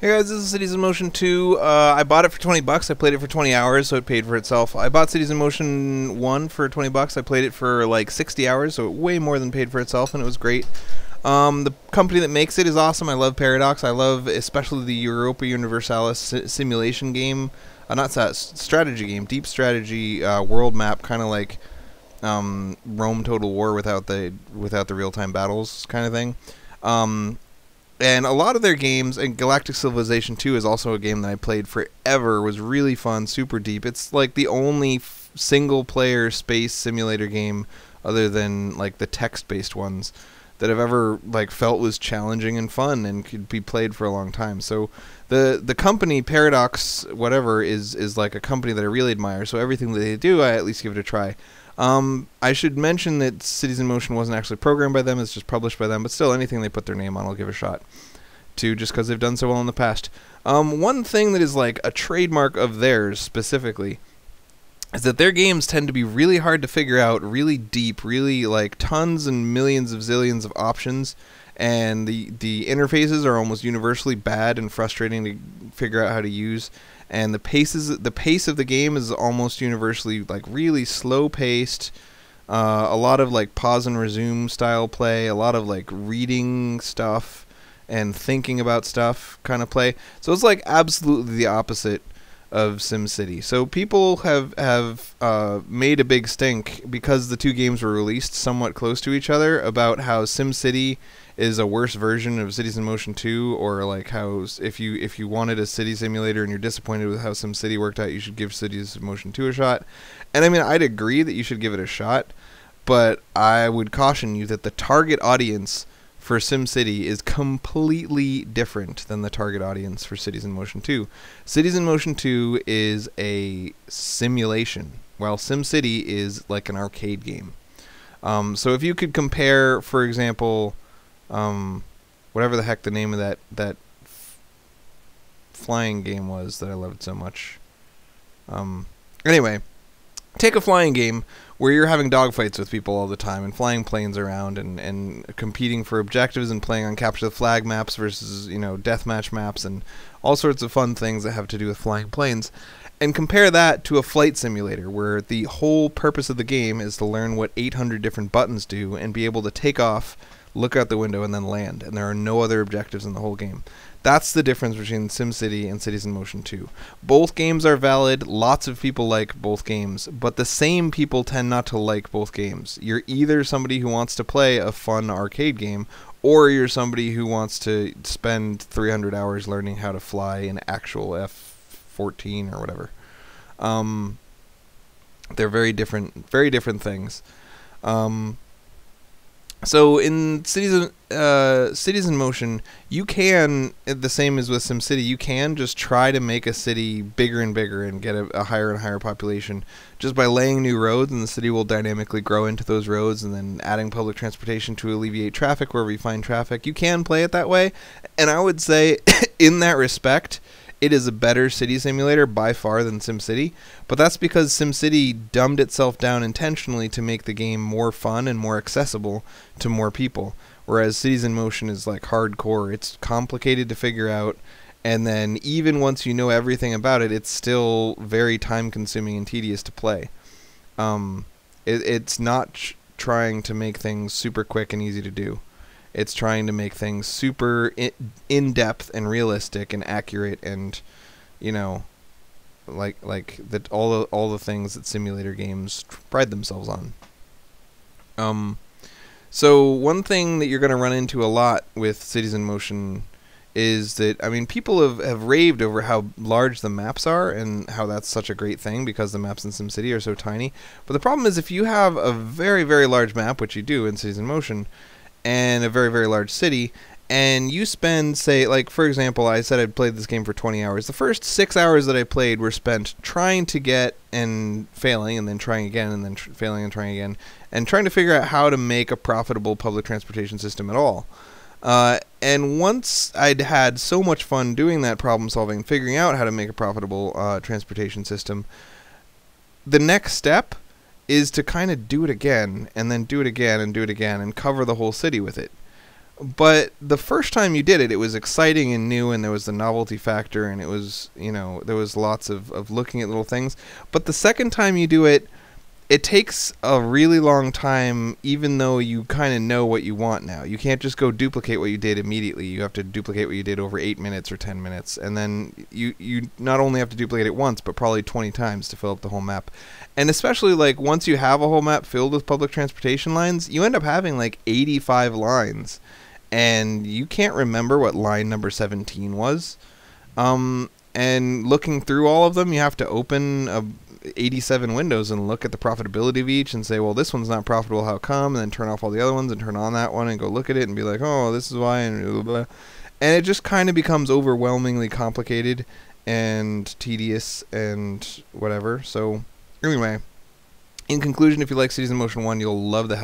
Hey guys, this is Cities in Motion 2. I bought it for 20 bucks. I played it for 20 hours, so it paid for itself. I bought Cities in Motion 1 for 20 bucks. I played it for like 60 hours, so it way more than paid for itself, and it was great. The company that makes it is awesome. I love Paradox. I love especially the Europa Universalis simulation game. Strategy game. Deep strategy world map, kind of like Rome Total War without the real-time battles kind of thing. And a lot of their games, and Galactic Civilization 2 is also a game that I played forever, was really fun, super deep. It's like the only single-player space simulator game, other than like the text-based ones, that I've ever like felt was challenging and fun and could be played for a long time. So the company, Paradox, whatever, is like a company that I really admire, so everything that they do, I at least give it a try. I should mention that Cities in Motion wasn't actually programmed by them, it's just published by them, but still, anything they put their name on, I'll give a shot to, just because they've done so well in the past. One thing that is like a trademark of theirs specifically is that their games tend to be really hard to figure out, really deep, really like tons and millions of zillions of options, and the interfaces are almost universally bad and frustrating to figure out how to use. And the pace of the game is almost universally like really slow paced. A lot of like pause and resume style play, a lot of like reading stuff and thinking about stuff kind of play. So it's like absolutely the opposite of SimCity. So people have made a big stink because the two games were released somewhat close to each other about how SimCity is a worse version of Cities in Motion 2, or like how if you wanted a city simulator and you're disappointed with how SimCity worked out, you should give Cities in Motion 2 a shot. And I mean, I'd agree that you should give it a shot, but I would caution you that the target audience for SimCity is completely different than the target audience for Cities in Motion 2. Cities in Motion 2 is a simulation, while SimCity is like an arcade game. So if you could compare, for example, whatever the heck the name of that flying game was that I loved so much. Anyway, take a flying game where you're having dogfights with people all the time and flying planes around and competing for objectives and playing on capture the flag maps versus, you know, deathmatch maps and all sorts of fun things that have to do with flying planes. And compare that to a flight simulator where the whole purpose of the game is to learn what 800 different buttons do and be able to take off, look out the window, and then land. And there are no other objectives in the whole game. That's the difference between SimCity and Cities in Motion 2. Both games are valid. Lots of people like both games, but the same people tend not to like both games. You're either somebody who wants to play a fun arcade game, or you're somebody who wants to spend 300 hours learning how to fly an actual F-14 or whatever. They're very different things. So in Cities in Motion, you can, the same as with SimCity, you can just try to make a city bigger and bigger and get a higher and higher population just by laying new roads, and the city will dynamically grow into those roads, and then adding public transportation to alleviate traffic wherever you find traffic. You can play it that way, and I would say in that respect, it is a better city simulator by far than SimCity, but that's because SimCity dumbed itself down intentionally to make the game more fun and more accessible to more people, whereas Cities in Motion is like hardcore. It's complicated to figure out, and then even once you know everything about it, it's still very time-consuming and tedious to play. It's not trying to make things super quick and easy to do. It's trying to make things super in-depth and realistic and accurate, and, you know, like that all the things that simulator games pride themselves on. So one thing that you're going to run into a lot with Cities in Motion is that, I mean, people have raved over how large the maps are and how that's such a great thing because the maps in SimCity are so tiny. But the problem is if you have a very, very large map, which you do in Cities in Motion, and a very, very large city, and you spend, say, like, for example, I said I'd played this game for 20 hours. The first 6 hours that I played were spent trying to get and failing, and then trying again, and then failing and trying again, and trying to figure out how to make a profitable public transportation system at all. And once I'd had so much fun doing that problem solving, figuring out how to make a profitable transportation system, the next step is to kind of do it again, and then do it again, and do it again, and cover the whole city with it. But the first time you did it, it was exciting and new, and there was the novelty factor, and it was, there was lots of looking at little things. But the second time you do it, it takes a really long time, even though you kind of know what you want now. You can't just go duplicate what you did immediately. You have to duplicate what you did over 8 minutes or 10 minutes. And then you not only have to duplicate it once, but probably 20 times to fill up the whole map. And especially, like, once you have a whole map filled with public transportation lines, you end up having, like, 85 lines. And you can't remember what line number 17 was. And looking through all of them, you have to open 87 windows and look at the profitability of each and say, well, this one's not profitable, how come? And then turn off all the other ones and turn on that one and go look at it and be like, oh, this is why, and blah, blah, blah. And it just kind of becomes overwhelmingly complicated and tedious and whatever. So anyway, in conclusion, if you like Cities in Motion 1, you'll love the hell